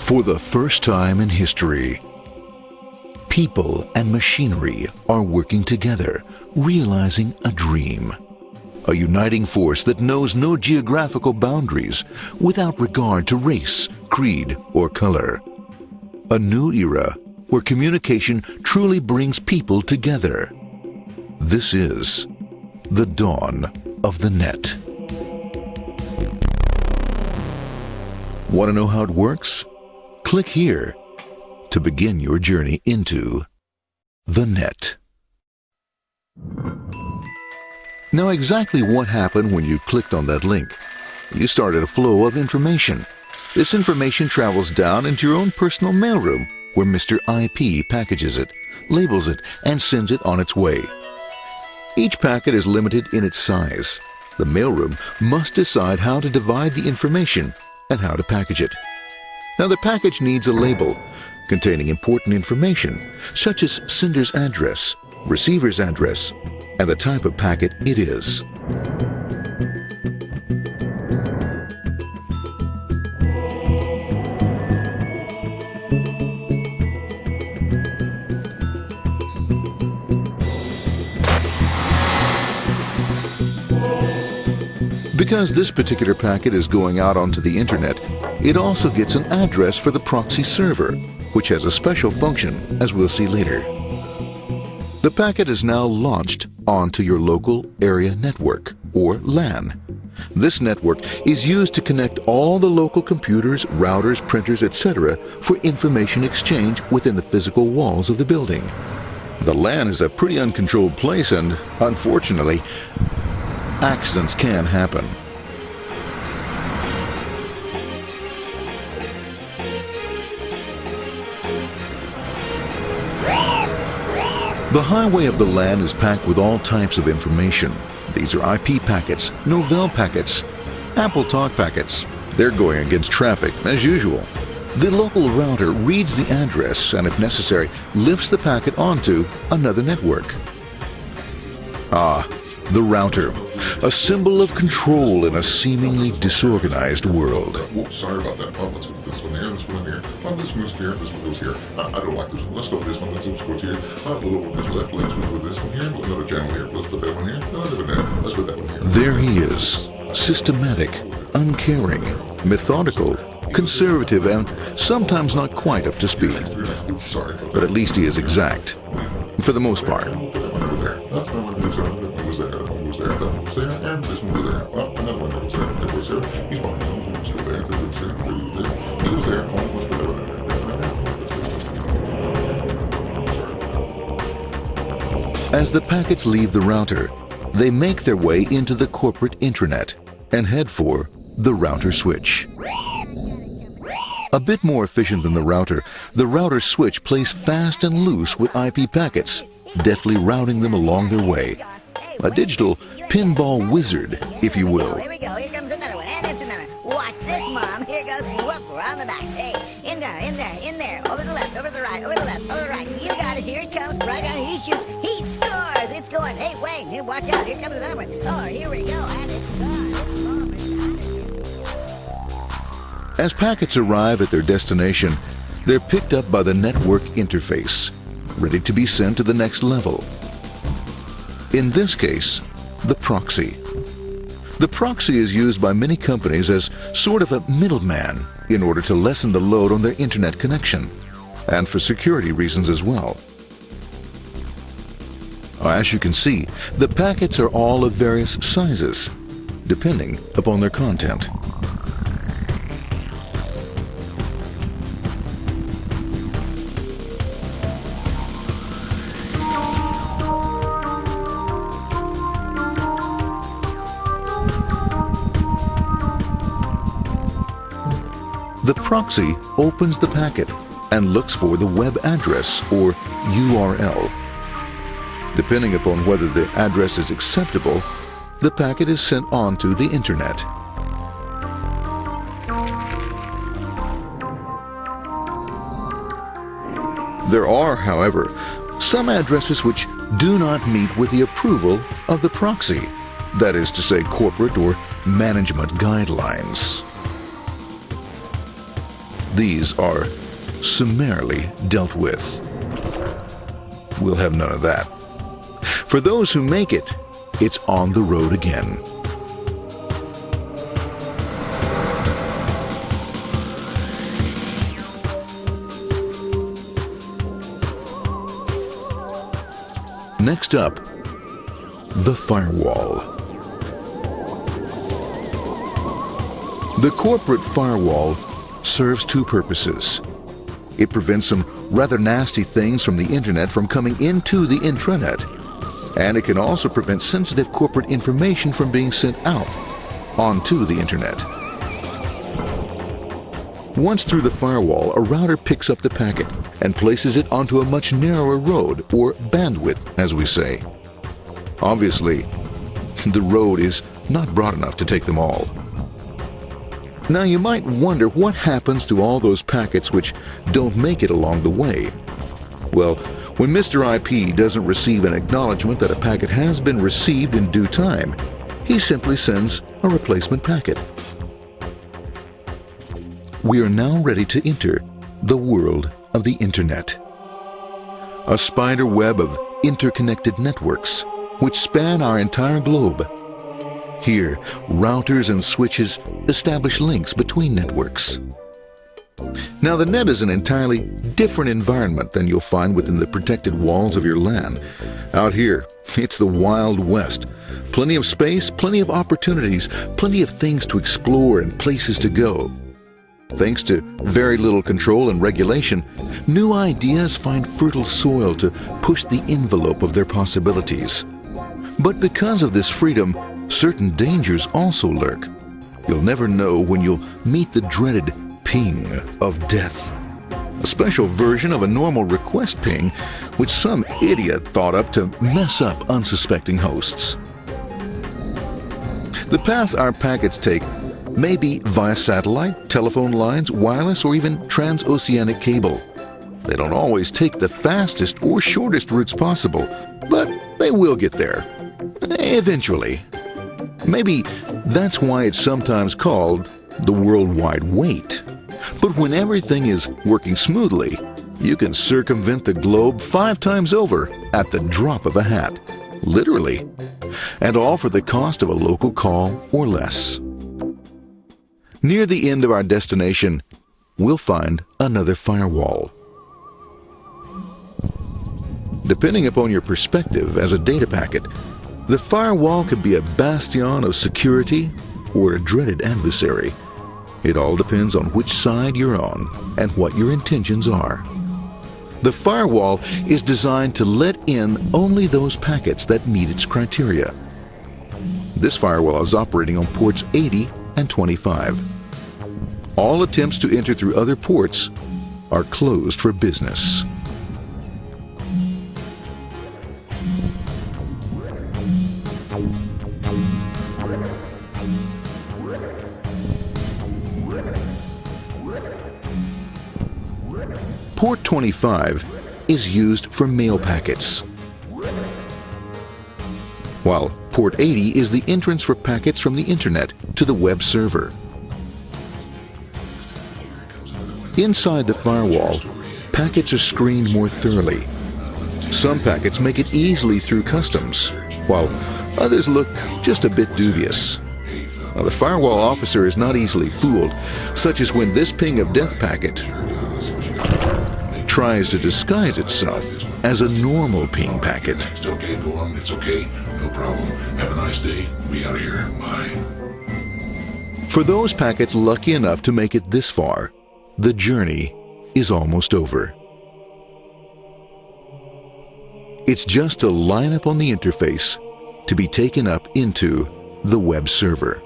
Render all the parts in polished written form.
For the first time in history, people and machinery are working together, realizing a dream. A uniting force that knows no geographical boundaries without regard to race, creed, or color. A new era where communication truly brings people together. This is the dawn of the net. Want to know how it works? Click here to begin your journey into the net. Now, exactly what happened when you clicked on that link? You started a flow of information. This information travels down into your own personal mailroom, where Mr. IP packages it, labels it, and sends it on its way. Each packet is limited in its size. The mailroom must decide how to divide the information and how to package it. Now, the package needs a label containing important information, such as sender's address, receiver's address, and the type of packet it is. Because this particular packet is going out onto the internet, it also gets an address for the proxy server, which has a special function, as we'll see later. The packet is now launched onto your local area network, or LAN. This network is used to connect all the local computers, routers, printers, etc. for information exchange within the physical walls of the building. The LAN is a pretty uncontrolled place, and unfortunately, accidents can happen. The highway of the LAN is packed with all types of information. These are IP packets, Novell packets, Apple Talk packets. They're going against traffic, as usual. The local router reads the address and, if necessary, lifts the packet onto another network. The router, a symbol of control in a seemingly disorganized world. Whoops, sorry about that. Well, let's go with this one here, this one here. Well, this one goes here, this one goes here. I don't like this one. Let's go with this one, this one goes here. I'll go with this left, let's go with this one here. Another channel here. Let's put that one here. Another one there. Let's put that one here. There he is, systematic, uncaring, methodical, conservative, and sometimes not quite up to speed. Sorry. But at least he is exact, for the most part. That's the one goes there, that one goes there, that one goes there, that one goes there, and this one goes there. Well, another one goes there, that goes there. He's behind him, let's go there, that goes there, there. He goes there, let's put that one there. As the packets leave the router, they make their way into the corporate intranet and head for the router switch. A bit more efficient than the router switch plays fast and loose with IP packets, deftly routing them along their way. A digital pinball wizard, if you will. Here we go, here comes another one, and it's another. Watch this, Mom. Here goes, whoop, we're on the back. Hey, in there, in there, in there. Over to the left, over to the right, over to the left, over to the right. You got it, here it comes, right on, he shoots, he scores. It's going, hey, Wayne, here, watch out, here comes another one. Oh, here we go, and it's gone. It's gone. As packets arrive at their destination, they're picked up by the network interface, ready to be sent to the next level. In this case, the proxy. The proxy is used by many companies as sort of a middleman in order to lessen the load on their internet connection, and for security reasons as well. As you can see, the packets are all of various sizes, depending upon their content. The proxy opens the packet and looks for the web address, or URL. Depending upon whether the address is acceptable, the packet is sent on to the internet. There are, however, some addresses which do not meet with the approval of the proxy, that is to say, corporate or management guidelines. these are summarily dealt with. We'll have none of that. For those who make it, it's on the road again. Next up, the firewall. The corporate firewall serves two purposes. It prevents some rather nasty things from the internet from coming into the intranet, and it can also prevent sensitive corporate information from being sent out onto the internet. Once through the firewall, a router picks up the packet and places it onto a much narrower road, or bandwidth, as we say. Obviously, the road is not broad enough to take them all. Now you might wonder what happens to all those packets which don't make it along the way. Well, when Mr. IP doesn't receive an acknowledgement that a packet has been received in due time, he simply sends a replacement packet. We are now ready to enter the world of the Internet. A spider web of interconnected networks which span our entire globe. Here, routers and switches establish links between networks. Now, the net is an entirely different environment than you'll find within the protected walls of your LAN. Out here, it's the Wild West. Plenty of space, plenty of opportunities, plenty of things to explore and places to go. Thanks to very little control and regulation, new ideas find fertile soil to push the envelope of their possibilities. But because of this freedom, certain dangers also lurk. You'll never know when you'll meet the dreaded ping of death. A special version of a normal request ping, which some idiot thought up to mess up unsuspecting hosts. The paths our packets take may be via satellite, telephone lines, wireless, or even transoceanic cable. They don't always take the fastest or shortest routes possible, but they will get there. Eventually. Maybe that's why it's sometimes called the worldwide wait. But when everything is working smoothly, you can circumvent the globe 5 times over at the drop of a hat. Literally. And all for the cost of a local call or less. Near the end of our destination, we'll find another firewall. Depending upon your perspective as a data packet, the firewall could be a bastion of security or a dreaded adversary. It all depends on which side you're on and what your intentions are. The firewall is designed to let in only those packets that meet its criteria. This firewall is operating on ports 80 and 25. All attempts to enter through other ports are closed for business. Port 25 is used for mail packets, while Port 80 is the entrance for packets from the Internet to the web server. Inside the firewall, packets are screened more thoroughly. Some packets make it easily through customs, while others look just a bit dubious. Now, the firewall officer is not easily fooled, such as when this ping of death packet tries to disguise itself as a normal ping packet. It's okay, go on, it's okay, no problem. Have a nice day, be out of here, bye. For those packets lucky enough to make it this far, the journey is almost over. It's just a lineup on the interface to be taken up into the web server.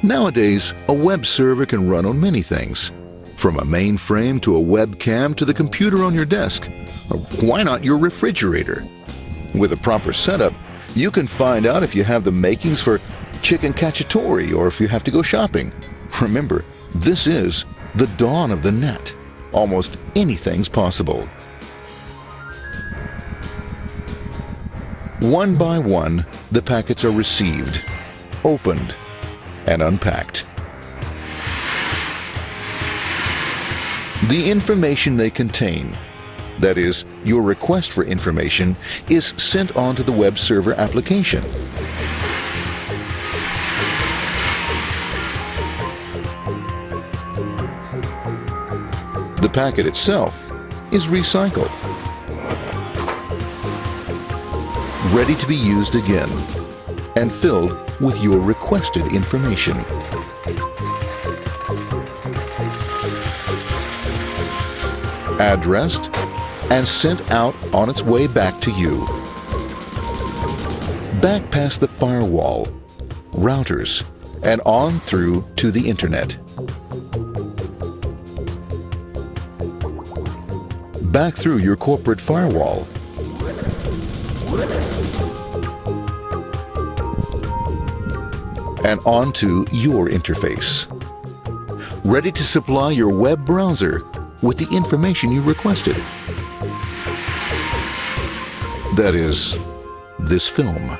Nowadays, a web server can run on many things, from a mainframe to a webcam to the computer on your desk, or why not your refrigerator? With a proper setup, you can find out if you have the makings for chicken cacciatore or if you have to go shopping. Remember, this is the dawn of the net. Almost anything's possible. One by one, the packets are received, opened, and unpacked. The information they contain, that is, your request for information, is sent on to the web server application. The packet itself is recycled, ready to be used again, and filled with your requested information. Addressed and sent out on its way back to you. Back past the firewall, routers, and on through to the internet. Back through your corporate firewall. And onto your interface. Ready to supply your web browser with the information you requested. That is, this film.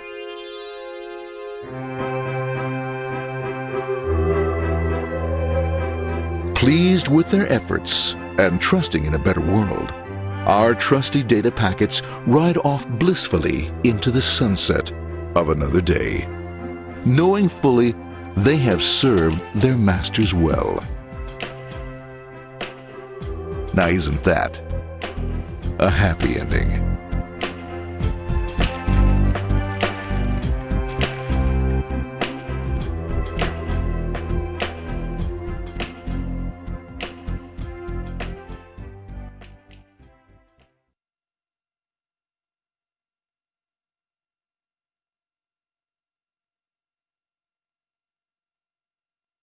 Pleased with their efforts and trusting in a better world, our trusty data packets ride off blissfully into the sunset of another day, knowing fully they have served their masters well. Now, isn't that a happy ending?